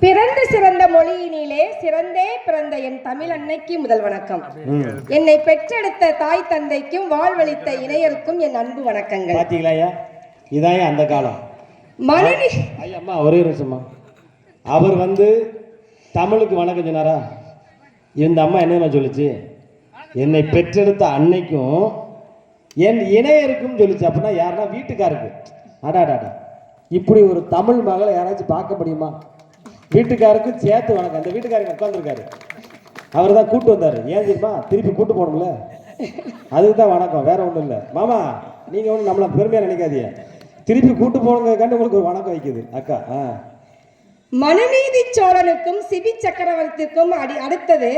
பிறந்து சிறந்த மொழியினிலே சிறந்தே பிறந்த என் தமிழ் அன்னைக்கு முதல் வணக்கம். என்னை பெற்றெடுத்த தாய் தந்தைக்கும் வாழ்வளித்த இணையருக்கும் என் அன்பு வணக்கங்கள். பாத்தீங்களா, இதாயா அந்த காலம். மனநி ஐயம்மா ஒரே நிமிஷமா, அவர் தமிழுக்கு வணக்கம் சொன்னாரா? இந்த அம்மா என்ன சொல்லுச்சு? என்னை பெற்றெடுத்த அன்னைக்கும் என் இணையருக்கும் சொல்லுச்சு. அப்படின்னா யாருன்னா வீட்டுக்காருக்கு. அடாடாடா, இப்படி ஒரு தமிழ் மகளை யாராச்சும் பார்க்க முடியுமா? வீட்டுக்காருக்கும் சேர்த்து வணக்கம். அந்த வீட்டுக்காரங்க உட்காந்துருக்காரு, அவர் தான் கூட்டு வந்தார். ஏன் தெரியுமா? திருப்பி கூட்டு போகணும்ல, அதுக்கு தான் வணக்கம், வேற ஒன்றும் இல்லை. மாமா நீங்கள் ஒன்றும் நம்மளை பெருமையாக நினைக்காதீங்க, திருப்பி கூட்டு போகணுங்கிறக்காண்டி உங்களுக்கு ஒரு வணக்கம் வைக்குது அக்கா. மனுநீதி சோழனுக்கும் சிபி சக்கரவர்த்திக்கும் அடுத்தது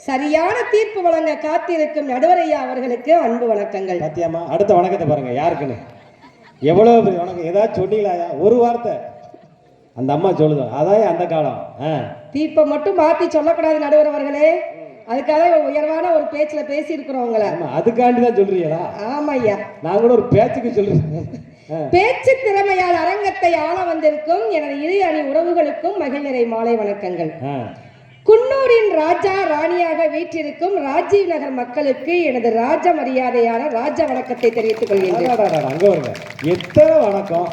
சரியான தீர்ப்பு வழங்க காத்திருக்கும் நடுவரையா அவர்களுக்கு அன்பு வணக்கங்கள். பாத்தியாமா, அடுத்த வணக்கத்தை பாருங்க யாருக்குன்னு. எவ்வளவு பெரிய வணக்கம். ஏதாச்சும் சொன்னீங்களாயா? ஒரு வார்த்தை அந்த அம்மா சொல்லுது. அதான் அந்த காலம். தீர்ப்பை மட்டும் மாத்தி சொல்லக்கூடாது நடுவர் அவர்களே, அதுக்காக உயர்வான ஒரு பேச்சுல பேசி இருக்கிறோம் உங்களை. அதுக்காண்டி தான் சொல்றீங்களா? ஆமா ஐயா, நான் கூட ஒரு பேச்சுக்கு சொல்றேன். பேச்சு திறமையால் அரங்கத்தை ஆள வந்திருக்கும் எனது இரு அணி உறவுகளுக்கும் மகிழ்நிறை மாலை வணக்கங்கள். குன்னூரின் ராஜா ராணியாக வீற்றிருக்கும் ராஜீவ் நகர் மக்களுக்கு எனது ராஜ மரியாதையான ராஜ வணக்கத்தை தெரிவித்துக் கொள்கிறேன். எத்தனை வணக்கம்.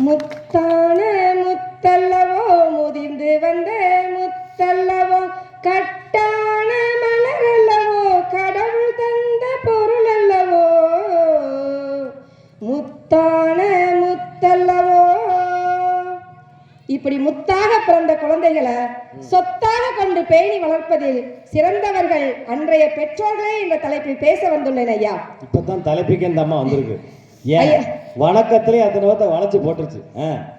முத்தான முத்தல்லவோ, முதிர்ந்து வந்த முத்தல்லவோ, கட்டான மலர் அல்லவோ, கடவுள் தந்த பொருள் அல்லவோ, முத்தான முத்தல்லவோ. இப்படி முத்தாக பிறந்த குழந்தைகளை சொத்தாக கொண்டு பேணி வளர்ப்பதில் சிறந்தவர்கள் அன்றைய பெற்றோர்களே என்ற தலைப்பில் பேச வந்துள்ளேன் ஐயா. இப்பதான் தலைப்புக்கு இந்த அம்மா வந்திருக்கு. வணக்கத்திலே அத்தனை வளைச்சு போட்டுருச்சு.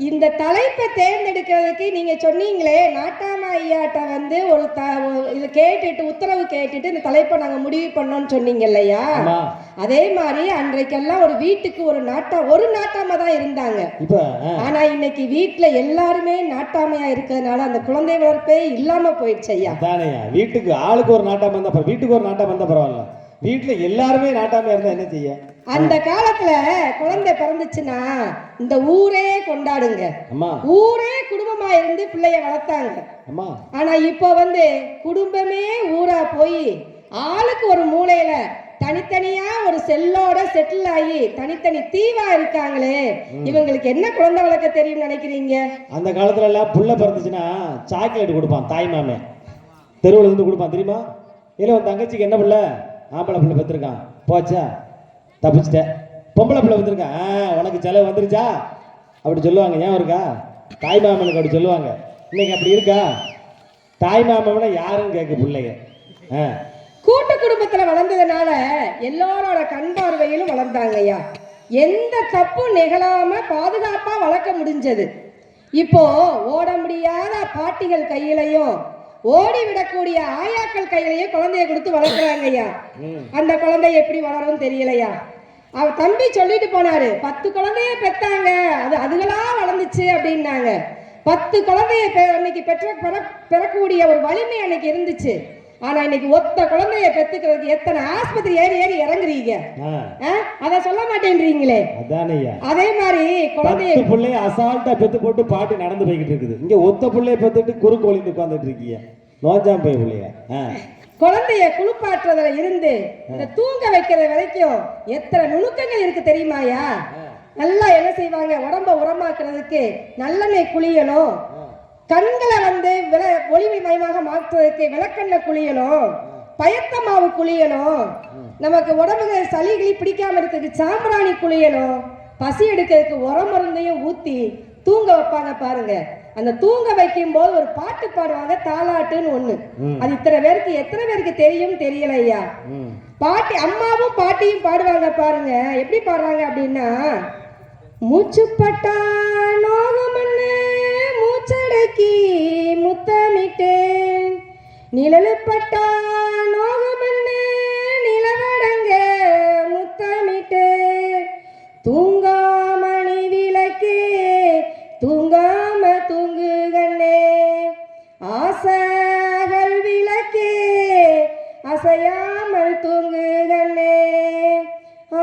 இந்த தலைப்பை தேர்ந்தெடுக்கிறதுக்கு நீங்க சொன்னீங்களே நாட்டாமா ஐயாட்ட ஒரு இது கேட்டுட்டு உத்தரவு கேட்டுட்டு இந்த தலைப்பை நாங்க முடிவு பண்ணோம்னு சொன்னீங்க இல்லையா? அதே மாதிரி அன்றைக்கெல்லாம் ஒரு வீட்டுக்கு ஒரு நாட்டாமா தான் இருந்தாங்க. ஆனா இன்னைக்கு வீட்டுல எல்லாருமே நாட்டாமையா இருக்கிறதுனால அந்த குழந்தை வளர்ப்பே இல்லாம போயிடுச்சு ஐயா. வீட்டுக்கு ஆளுக்கு ஒரு நாட்டாம இருந்தா, வீட்டுக்கு ஒரு நாட்டாம இருந்தா பரவாயில்ல, வீட்டுல எல்லாருமே நாட்டாம இருந்தா என்ன செய்ய? அந்த காலத்துல குழந்தை பிறந்துச்சுன்னா இந்த ஊரே கொண்டாடுங்க, ஊரே குடும்பமா இருந்து பிள்ளைய வளர்த்தாங்க. ஆனா இப்போ குடும்பமே ஊரா போய் ஆளுக்கு ஒரு மூலையில தனித்தனியா ஒரு செல்லோட செட்டில் ஆகி தனித்தனி தீவா இருக்காங்களே, இவங்களுக்கு என்ன குழந்தை வளர்க்க தெரியும் நினைக்கிறீங்க? அந்த காலத்துல எல்லாம் புள்ள பிறந்துச்சுன்னா சாக்லேட் கொடுப்பான் தாய் மாமே, தெருவுல இருந்து கொடுப்பான் தெரியுமா? இல்ல உன் தங்கச்சிக்கு என்ன பிள்ளை? ஆம்பளை பிள்ளை பெற்றிருக்கான், போச்சா தப்பிச்சிட்ட. பொம்பளை பிள்ளை வந்திருக்கான், உனக்கு செலவு வந்துருச்சா அப்படி சொல்லுவாங்க. ஏன் இருக்கா? தாய் மாமனுக்கு அப்படி சொல்லுவாங்க. இன்னைக்கு அப்படி இருக்கா? தாய் மாமனை யாரும் கேட்க பிள்ளைங்க. கூட்டு குடும்பத்துல வளர்ந்ததுனால எல்லாரோட கண் பார்வையிலும் வளர்ந்தாங்க ஐயா. எந்த தப்பும் நிகழாம பாதுகாப்பா வளர்க்க முடிஞ்சது. இப்போ ஓட முடியாத பாட்டிகள் கையிலையும் ஓடி விடக்கூடிய ஆயாக்கள் கையிலையும் குழந்தைய கொடுத்து வளர்க்குறாங்க ஐயா. அந்த குழந்தை எப்படி வளரும் தெரியலையா? அவ தம்பி சொல்லிட்டு போனாரு, 10 குழந்தைய பெத்தாங்க, அதுகளா வளர்ந்துச்சு அப்படின்னாங்க. 10 குழந்தைய அன்னைக்கு பெறக்கூடிய ஒரு வலிமை அன்னைக்கு இருந்துச்சு. ஆனா இன்னைக்கு ஒத்த குழந்தைய பெத்துக்கிறதுக்கு எத்தனை ஆஸ்பத்திரி ஏறி ஏறி இறங்குறீங்க, அத சொல்ல மாட்டேன்றீங்களே. அதே மாதிரி குழந்தைய பிள்ளைய அசால்ட்டா பெத்து போட்டு பாட்டு நடந்து போய்கிட்டு இருக்குது. இங்க ஒத்த பிள்ளைய பெத்துட்டு குறுக்கு ஒளிந்து உட்கார்ந்துட்டு இருக்கீங்க, நோஞ்சாம் போய் பிள்ளைய. குழந்தைய குளிப்பாட்டுறதுல இருந்து இந்த தூங்க வைக்கிற வரைக்கும் எத்தனை நுணுக்கங்கள் இருக்கு தெரியுமாயா? நல்லா என்ன செய்வாங்க, உடம்ப உரமாக்குறதுக்கு நல்லெண்ணெய் குளியணும், கண்களை ஒளிவை மயமாக மாற்றுறதுக்கு விளக்கெண்ணெய் குளியணும், பயத்த மாவு குளியணும், நமக்கு உடம்புல சளிகளி பிடிக்காம இருக்கிறதுக்கு சாம்பிராணி குளியணும், பசி எடுக்கிறதுக்கு உரம் மருந்தையும் ஊத்தி தூங்க வைப்பாங்க பாருங்க. அந்த தூங்க வைக்கும் போது ஒரு பாட்டு பாடுவாங்க, தாலாட்டுன்னு ஒண்ணு. அது இத்தனை பேருக்கு எத்தனை பேருக்கு தெரியும் தெரியல ஐயா. பாட்டி அம்மாவும் பாட்டியும் பாடுவாங்க பாருங்க. எப்படி பாடுறாங்க அப்படின்னா, மூச்சுப்பட்டா நோகமண்ணு மூச்சடக்கி முத்தமிட்டேன், நிழலுப்பட்டா நோகமண்ணு நிலவடங்க முத்தமிட்டேன், தூங்காமணி விளக்கே தூங்காம தூங்குகண்ணே, ஆசைகள் விளக்கே அசையாமல் தூங்குகண்ணே,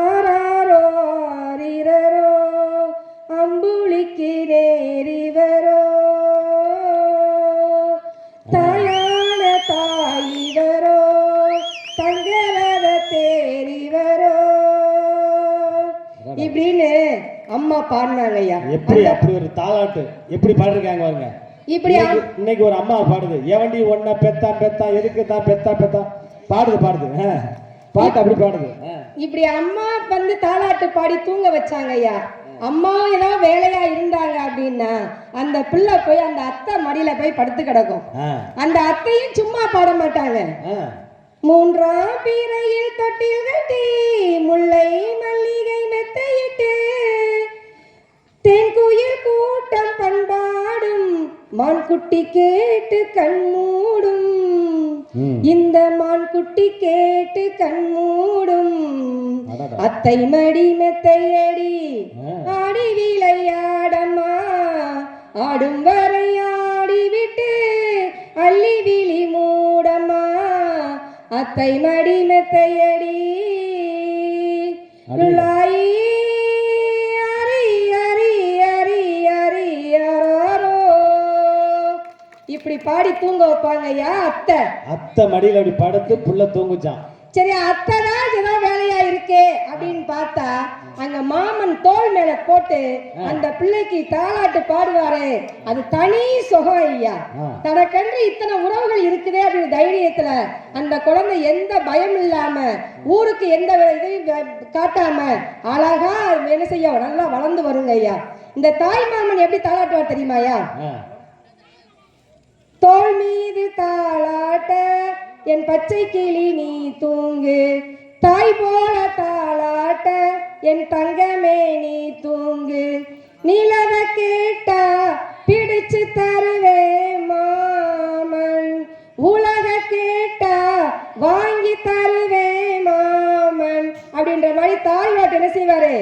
ஆராரோ ஆரிரரோ அம்புலிக்கு நேரிவரோ பாடினாங்க ஐயா. எப்படி அப்படி ஒரு தாலாட்டு எப்படி பாடிருக்காங்க பாருங்க. இப்படி இன்னைக்கு ஒரு அம்மா பாடுது, எவண்டி ஒன்ன பெத்தா பெத்தா எதுக்கு தான் பெத்தா பெத்தா பாடுது பாட்டு அப்படி பாடுது. இப்படி அம்மா வந்து தாலாட்டு பாடி தூங்க வச்சாங்க ஐயா. அம்மாவும் ஏதாவது வேலையா இருந்தாங்க அப்படின்னா அந்த பிள்ளை போய் அந்த அத்தை மடியில போய் படுத்து கிடக்கும். அந்த அத்தையும் சும்மா பாட மாட்டாங்க. மூன்றாம் பீரையில் தொட்டில் கட்டி முல்லை மல்லிகை மெத்தையிட்டு தென்குயில் கூட்டம் பண்பாடும் மான்குட்டி கேட்டு கண்மூடும். இந்த மான்குட்டி கேட்டு கண்மூடும். அத்தை மடி மெத்தையடி ஆடி விளையாடம்மா, ஆடும் வரை ஆடிவிட்டு அள்ளி விழி மூடம்மா. அத்தை மடி மெத்தையடி லுலாயி அரி அரி அரி அரி அரோ. இப்படி பாடி தூங்க வைப்பாங்க ஐயா அத்தை மடியில அப்படி படுத்து புள்ள தூங்குச்சான். சரி, அத்தை தான் ஏதோ வேலையா இருக்கே அப்படின்னு பார்த்தா அங்க மாமன் தோல் மேல போட்டு அந்த பிள்ளைக்கு தாலாட்டு பாடுவாரு. அது தனி சுகம் ஐயா. தனக்கென்று இத்தனை உறவுகள் இருக்குதே அப்படின்னு தைரியத்துல அந்த குழந்தை எந்த பயம் இல்லாம ஊருக்கு எந்த இதையும் காட்டாம அழகா என்ன செய்ய நல்லா வளர்ந்து வருங்க ஐயா. இந்த தாய் மாமன் எப்படி தாலாட்டுவார் தெரியுமாயா? தோள் மீது தாளாட்ட என் பச்சை கிளி நீ தூங்கு, தாய் போல தாளாட்ட என் தங்கமே நீ தூங்கு. நிலவ கேட்டா பிடிச்சு தருவே மாமன், உலக கேட்டா வாங்கி தருவே மாமன் அப்படின்ற மாதிரி தாய்வாட்டு என்ன செய்வாரு?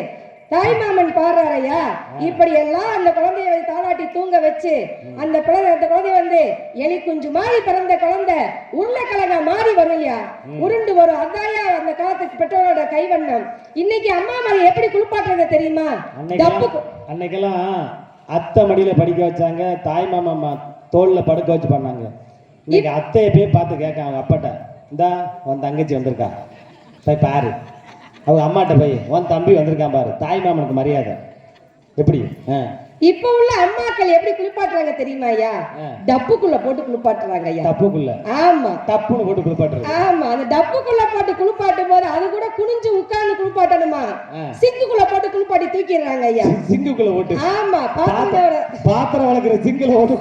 தாய் மாமன் பாடுறாரையா. இப்படி எல்லாம் அந்த குழந்தைய தாளாட்டி தூங்க வச்சு அந்த குழந்தை வந்து எலி குஞ்சு மாதிரி பிறந்த குழந்தை உருளைக்கிழங்கா மாறி வரும்யா, உருண்டு வரும். அதாயா அந்த காலத்துக்கு பெற்றோரோட கைவண்ணம். இன்னைக்கு அம்மா மாதிரி எப்படி குளிப்பாட்டுறது தெரியுமா? அன்னைக்கெல்லாம் அத்தை மடியில படிக்க வச்சாங்க, தாய் மாமா தோல்ல படுக்க வச்சு பண்ணாங்க. இன்னைக்கு அத்தையை போய் பார்த்து கேட்க அவங்க அப்பாட்ட, இந்தா உன் தங்கச்சி வந்திருக்கா போய் பாரு. அவங்க அம்மாட்ட போய் உன் தம்பி வந்திருக்கான் பாரு. தாய் மாமனுக்கு மரியாதை எப்படி? இப்ப உள்ள அம்மாக்கள் எப்படி குளிப்பாட்டுறாங்க தெரியுமா ஐயா? டப்புக்குள்ள போட்டு குளிப்பாட்டுறாங்க ஐயா. டப்புக்குள்ள? ஆமா, டப்புன்னு போட்டு குளிப்பாட்டுறாங்க. ஆமா, அந்த டப்புக்குள்ள போட்டு குளிப்பாட்டும் போது அது கூட குனிஞ்சு உட்கார்ந்து குளிப்பாட்டணுமா? சிங்குக்குள்ள போட்டு குளிப்பாட்டி தூக்கிடுறாங்க ஐயா. சிங்குக்குள்ள போட்டு? ஆமா, பாத்திரம் வளர்க்குற சிங்குல போட்டு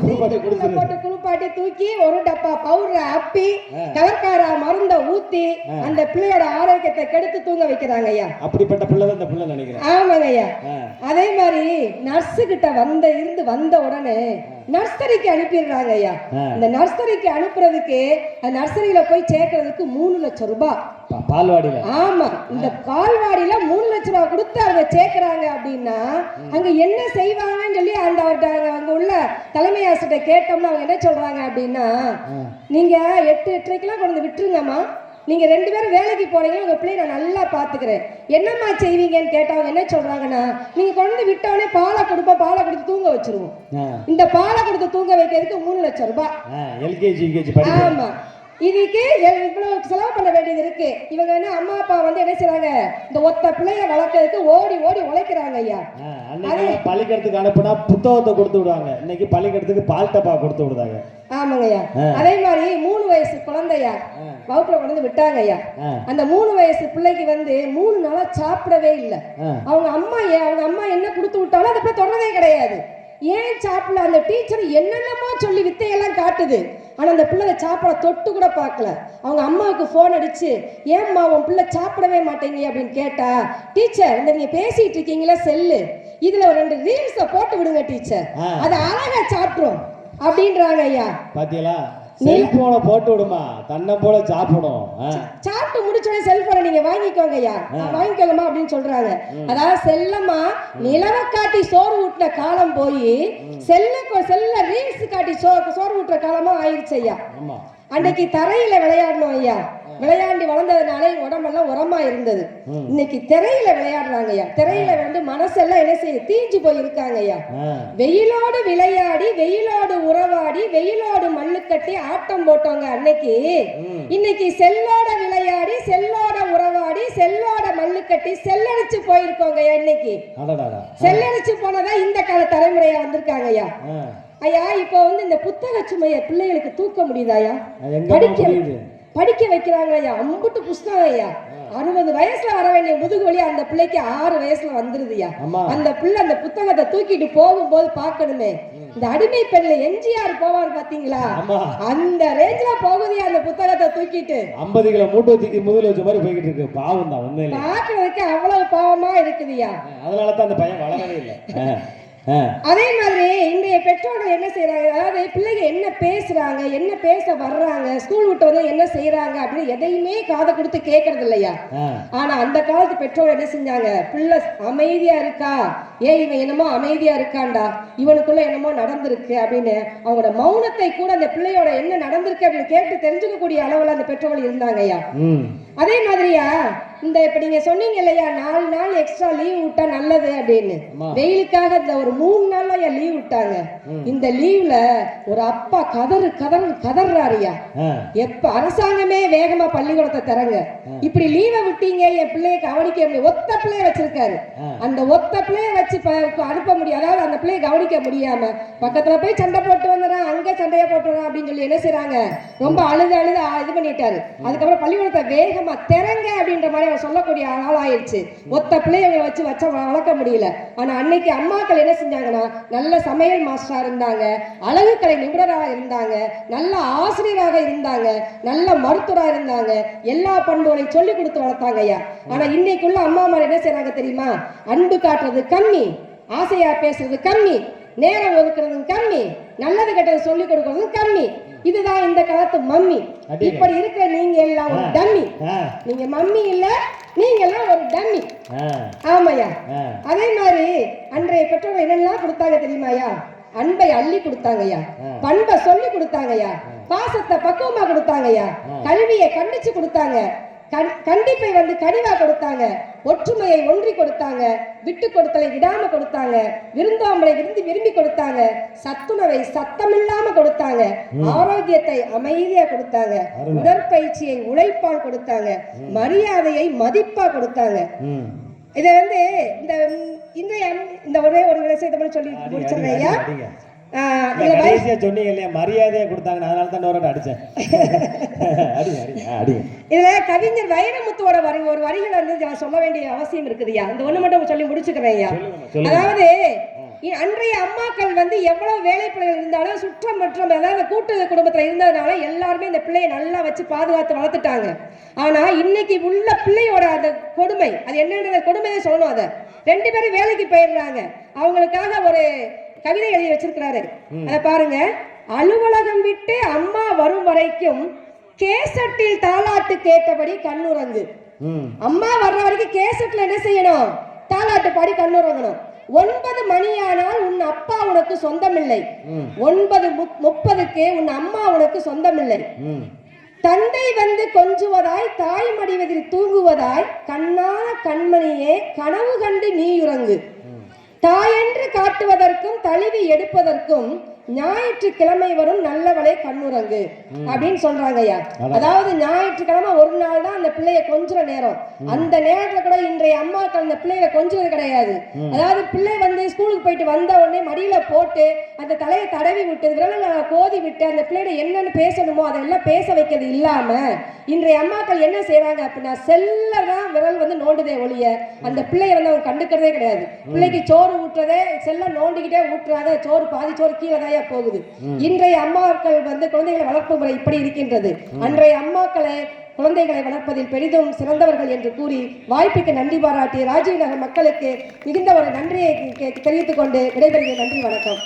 குளிப்பாட்டி தூக்கி ஒரு டப்பா பவுடரை அப்பி கலர்கார மருந்த ஊத்தி அந்த பிள்ளையோட ஆரோக்கியத்தை கெடுத்து தூங்க வைக்கிறாங்க ஐயா. அப்படிப்பட்ட பிள்ளை தான் இந்த பிள்ளை நினைக்கிறேன். ஆமாங்க ஐயா. அதே மாதிரி நர்ஸு கிட்ட வந்த உடனே நர்சரிக்கு அனுப்பிடுறாங்க ஐயா. இந்த நர்சரிக்கு அனுப்புறதுக்கு நர்சரியில போய் சேர்க்கறதுக்கு 3 லட்சம் ரூபாய் பால்வாடியில. ஆமா, இந்த பால்வாடியில 3 லட்சம் ரூபாய் கொடுத்து அவங்க சேர்க்கிறாங்க அப்படின்னா அங்க என்ன செய்வாங்கன்னு சொல்லி அங்க உள்ள தலைமை ஆசிரியர் கேட்டோம்னா அவங்க என்ன சொல்றாங்க அப்படின்னா, நீங்க 8:30 கொண்டு விட்டுருங்கம்மா, நீங்க 2 பேரும் வேலைக்கு போறீங்க, உங்க பிள்ளை நான் நல்லா பாத்துக்கிறேன், என்னம்மா செய்வீங்கன்னு கேட்டவங்க என்ன சொல்றாங்கன்னா, நீங்க கொண்டு விட்டவனே பாலை கொடுத்து தூங்க வச்சிருவோம். இந்த பாலை கொடுத்து தூங்க வைக்கிறதுக்கு 3 லட்சம் ரூபாய். எல்கேஜி ஆமா, இதுக்கு இவ்வளவு செலவு பண்ண வேண்டியது இருக்கு. இவங்க என்ன அம்மா அப்பா வந்து என்ன செய்றாங்க, இந்த ஒத்த பிள்ளைய வளர்க்கறதுக்கு ஓடி உழைக்கிறாங்க ஐயா. பள்ளிக்கூடத்துக்கு அனுப்புனா புத்தகத்தை கொடுத்து விடுவாங்க, இன்னைக்கு பள்ளிக்கூடத்துக்கு பால் டப்பா கொடுத்து விடுறாங்க. ஆமாங்க ஐயா. அதே மாதிரி 3 வயசு குழந்தையா வகுப்புல கொண்டு விட்டாங்க ஐயா. அந்த 3 வயசு பிள்ளைக்கு வந்து 3 நாளா சாப்பிடவே இல்லை. அவங்க அம்மா என்ன கொடுத்து விட்டாலும் அதை போய் தொடரவே கிடையாது. ஏன் சாப்பிடல? அந்த டீச்சர் என்னென்னமோ சொல்லி வித்தையெல்லாம் காட்டுது. ஆனா அந்த பிள்ளை சாப்பிட தொட்டு கூட பார்க்கல. அவங்க அம்மாவுக்கு போன் அடிச்சு, ஏம்மா உன் பிள்ளை சாப்பிடவே மாட்டேங்க அப்படின்னு கேட்டா, டீச்சர் இந்த நீங்க பேசிட்டு இருக்கீங்களா செல்லு, இதுல ஒரு 2 ரீல்ஸ போட்டு விடுங்க டீச்சர், அது அழகா சாப்பிடும் அப்படின்றாங்க ஐயா. பாத்தீங்களா? செல்போனை போட்டு விடுமா, தன்னை போல சாப்பிடும். சாப்பிட்டு முடிச்சோடனே செல்போனை நீங்க வாங்கிக்கோங்க ஐயா, வாங்கிக்கோங்கம்மா அப்படின்னு சொல்றாங்க. அதாவது செல்லம்மா நிலவ காட்டி சோறு ஊட்டுற காலம் போய் செல்ல ரீல்ஸ் காட்டி சோறு ஊட்டுற காலமா ஆயிடுச்சு ஐயா. அன்னைக்கு தரையில விளையாடணும் ஐயா, விளையாண்டு வளர்ந்ததுனால உடம்பெல்லாம் உரமா இருந்தது. இன்னைக்கு திரையில விளையாடுறாங்க ஐயா, திரையில வந்து மனசெல்லாம் என்ன செய்ய தீஞ்சு போய் இருக்காங்க ஐயா. வெயிலோடு விளையாடி வெயிலோடு உறவாடி வெயிலோடு மண்ணு கட்டி ஆட்டம் போட்டவங்க அன்னைக்கு, இன்னைக்கு செல்லோட விளையாடி செல்லோட உறவாடி செல்லோட மண்ணு கட்டி செல்லடிச்சு போயிருக்கோங்க ஐயா. இன்னைக்கு செல்லடிச்சு போனதா இந்த கால தலைமுறையா வந்திருக்காங்க ஐயா. ஐயா இப்போ வந்து இந்த புத்தக சுமைய பிள்ளைகளுக்கு தூக்க முடியுதாயா? படிக்க வைக்கிறாங்க ஐயா, அம்புட்டு புஸ்தகம் ஐயா. 60 வயசுல வர வேண்டிய முதுகு வலி அந்த பிள்ளைக்கு 6 வயசுல வந்துருதுயா. அந்த பிள்ளை அந்த புத்தகத்தை தூக்கிட்டு போகும்போது பார்க்கணுமே, இந்த அடிமை பெண்ல எம்ஜிஆர் போவார் பாத்தீங்களா, அந்த ரேஞ்சில போகுதியா அந்த புத்தகத்தை தூக்கிட்டு. 50 கிலோ மூட்டை தூக்கி முதுகுல வச்ச மாதிரி போய்கிட்டு இருக்கு. பாவம் தான் உண்மையிலே, பார்க்கிறதுக்கு அவ்வளவு பாவமா இருக்குதுயா. அதனாலதான் அந்த பையன் வளரவே இல்லை. அதே மாதிரி இன்றைய பெற்றோர்கள் என்ன செய்யறாங்க, அதாவது பிள்ளைங்க என்ன பேசுறாங்க, என்ன பேச வர்றாங்க, ஸ்கூல் விட்டு வந்து என்ன செய்யறாங்க அப்படின்னு எதையுமே காதை கொடுத்து கேட்கறது இல்லையா. ஆனா அந்த காலத்து பெற்றோர் என்ன செஞ்சாங்க, பிள்ளை அமைதியா இருக்கா, ஏன் இவன் என்னமோ அமைதியா இருக்காண்டா, இவனுக்குள்ள என்னமோ நடந்திருக்கு அப்படின்னு அவங்களோட மௌனத்தை கூட அந்த பிள்ளையோட என்ன நடந்திருக்கு அப்படின்னு கேட்டு தெரிஞ்சுக்கக்கூடிய அளவுல அந்த பெற்றோர்கள் இருந்தாங்க ஐயா. அதே மாதிரியா இந்த இப்ப நீங்க சொன்னீங்க இல்லையா, 4 நாள் எக்ஸ்ட்ரா லீவ் விட்டா நல்லது அப்படின்னு, வெயிலுக்காக இந்த ஒரு 3 நாள்ல லீவ் விட்டாங்க. இந்த லீவ்ல ஒரு அப்பா கதறாருயா, எப்ப அரசாங்கமே வேகமா பள்ளிக்கூடத்தை தரங்க, இப்படி லீவை விட்டீங்க என் பிள்ளைய கவனிக்க முடியும். ஒத்த பிள்ளைய வச்சிருக்காரு, அந்த ஒத்த பிள்ளைய வச்சு அனுப்ப முடியும், அதாவது அந்த பிள்ளைய கவனிக்க முடியாம பக்கத்துல போய் சண்டை போட்டு வந்துறான், அங்க சண்டையா போட்டு வரான் அப்படின்னு சொல்லி என்ன செய்யறாங்க, ரொம்ப அழுது இது பண்ணிட்டாரு. அதுக்கப்புறம் பள்ளிக்கூடத்தை வேகமா திறங்க அப்படின்ற மாதிரி சொல்லக்கூடிய ஆளாயிருச்சு. ஒத்த பிள்ளைகளை வச்சு வளர்க்க முடியல. ஆனா அன்னைக்கு அம்மாக்கள் என்ன செஞ்சாங்கன்னா, நல்ல சமையல் மாஸ்டரா இருந்தாங்க, அழகு கலை நிபுணராக இருந்தாங்க, நல்ல ஆசிரியராக இருந்தாங்க, நல்ல மருத்துவரா இருந்தாங்க, எல்லா பண்புகளையும் சொல்லி கொடுத்து வளர்த்தாங்க ஐயா. ஆனா இன்னைக்குள்ள அம்மாமார் என்ன செய்யறாங்க தெரியுமா, அன்பு காட்டுறது கம்மி, ஆசையா பேசுறது கம்மி, நேரம் ஒதுக்குறது கம்மி, நல்லது கெட்டது சொல்லி கொடுக்கறது கம்மி. இதுதான் இந்த காலத்து மம்மி. இப்படி இருக்கிற நீங்க எல்லாம் ஒரு டம்மி. நீங்க மம்மி இல்ல, நீங்க எல்லாம் ஒரு டம்மி. ஆமாயா. அதே மாதிரி அன்றைய பெற்றோர்கள் என்னெல்லாம் கொடுத்தாங்க தெரியுமாயா, அன்பை அள்ளி கொடுத்தாங்கய்யா, பண்பை சொல்லி கொடுத்தாங்கய்யா, பாசத்தை பக்குவமா கொடுத்தாங்கய்யா, கல்வியை கண்டிச்சு கொடுத்தாங்க, கண்டிப்பை வந்து கனிவா கொடுத்தாங்க, ஒற்றுமையை ஒன்றி கொடுத்தாங்க, விட்டு கொடுத்தலை விடாம கொடுத்தாங்க, விருந்தோம்பலை விரும்பி கொடுத்தாங்க, சத்துணவை சத்தமில்லாம கொடுத்தாங்க, ஆரோக்கியத்தை அமைதியா கொடுத்தாங்க, உடற்பயிற்சியை உழைப்பால் கொடுத்தாங்க, மரியாதையை மதிப்பா கொடுத்தாங்க. இத வந்து இந்த ஒரே ஒரு விஷயத்தை சொல்லி முடிச்சிருந்தேன் ஐயா. மரியாதையா கொடுத்தாங்க, அதனால தான் அடிச்சேன். இதுல கவிஞர் வைரமுத்துவோட ஒரு வரிகள் வந்து சொல்ல வேண்டிய அவசியம் இருக்குதுயா. இந்த ஒண்ணு மட்டும் சொல்லி முடிச்சுக்கிறேன். அதாவது அன்றைய அம்மாக்கள் வந்து எவ்வளவு வேலை பிள்ளைகள் இருந்தாலும் சுற்றம் மற்றும் அதாவது கூட்டு குடும்பத்துல இருந்ததுனால எல்லாருமே இந்த பிள்ளையை நல்லா வச்சு பாதுகாத்து வளர்த்துட்டாங்க. ஆனா இன்னைக்கு உள்ள பிள்ளையோட அந்த கொடுமை, அது என்னன்ற கொடுமையை சொல்லணும். அதை 2 பேரும் வேலைக்கு போயிடுறாங்க. அவங்களுக்காக ஒரு கவிதை எழுதி வச்சிருக்கிறாரு, அத பாருங்க. அலுவலகம் விட்டு அம்மா வரும் வரைக்கும் கேசட்டில் தாலாட்டு கேட்டபடி கண்ணுறங்கு. அம்மா வர்ற வரைக்கும் கேசட்ல என்ன செய்யணும், தாலாட்டு பாடி கண்ணுறங்கணும். 9 மணியானால் உன் அப்பா உனக்கு சொந்தமில்லை, 9:30க்கு உன் அம்மா உனக்கு சொந்தமில்லை. தந்தை வந்து கொஞ்சுவதாய் தாய் மடிவதில் தூங்குவதாய் கண்ணான கண்மணியே கனவு கண்டு நீ உறங்கு. தாயென்று காட்டுவதற்கும் தழுவி எடுப்பதற்கும் ஞாயிற்றுக்கிழமை வரும் நல்லவளை கண்ணுறங்கு அப்படின்னு சொல்றாங்க ஐயா. அதாவது ஞாயிற்றுக்கிழமை ஒரு நாள் தான் அந்த பிள்ளைய கொஞ்சுற நேரம். அந்த நேரத்துல கூட இன்றைய அம்மாக்கள் அந்த பிள்ளைய கொஞ்சுறது கிடையாது. அதாவது பிள்ளை வந்து ஸ்கூலுக்கு போயிட்டு வந்த உடனே மடியில போட்டு அந்த தலையை தடவி விட்டு விரல கோதி விட்டு அந்த பிள்ளையோட என்னன்னு பேசணுமோ அதெல்லாம் பேச வைக்கிறது இல்லாம இன்றைய அம்மாக்கள் என்ன செய்யறாங்க அப்படின்னா, செல்லதான் விரல் வந்து நோண்டுதே ஒழிய அந்த பிள்ளைய வந்து அவங்க கண்டுக்கிறதே கிடையாது. பிள்ளைக்கு சோறு ஊட்டுறதே செல்ல நோண்டிக்கிட்டே ஊட்டுறாத, சோறு பாதி சோறு கீழே போகுது. இன்றைய அம்மாக்கள் வந்து குழந்தைகளை வளர்ப்பு முறை இப்படி இருக்கின்றது. அன்றைய அம்மாக்களை குழந்தைகளை வளர்ப்பதில் பெரிதும் சிறந்தவர்கள் என்று கூறி வாய்ப்புக்கு நன்றி பாராட்டி ராஜீவ் நகர் மக்களுக்கு மிகுந்த ஒரு நன்றியை தெரிவித்துக் கொண்டு விடைபெறுகிறேன். நன்றி, வணக்கம்.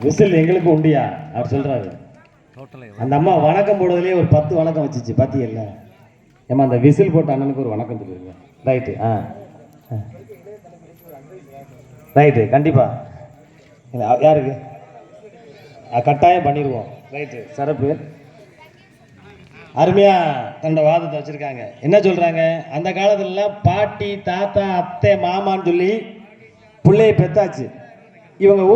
விசில் எங்களுக்கு உண்டியா அவர் சொல்றாரு. அந்த அம்மா வணக்கம் போடுறதுலேயே ஒரு 10 வணக்கம் வச்சுச்சு பாத்தியல்ல. ஏமா அந்த விசில் போட்ட அண்ணனுக்கு ஒரு வணக்கம் சொல்லிருங்க. ரைட்டு, ரைட்டு, கண்டிப்பா. யாருக்கு கட்டாயம் பண்ணிடுவோம். ரைட்டு, சிறப்பு. அருமையாக தன்னோட வாதத்தை வச்சுருக்காங்க. என்ன சொல்கிறாங்க, அந்த காலத்துலலாம் பாட்டி தாத்தா அத்தை மாமான்னு சொல்லி பிள்ளையை பெத்தாச்சு. இவங்க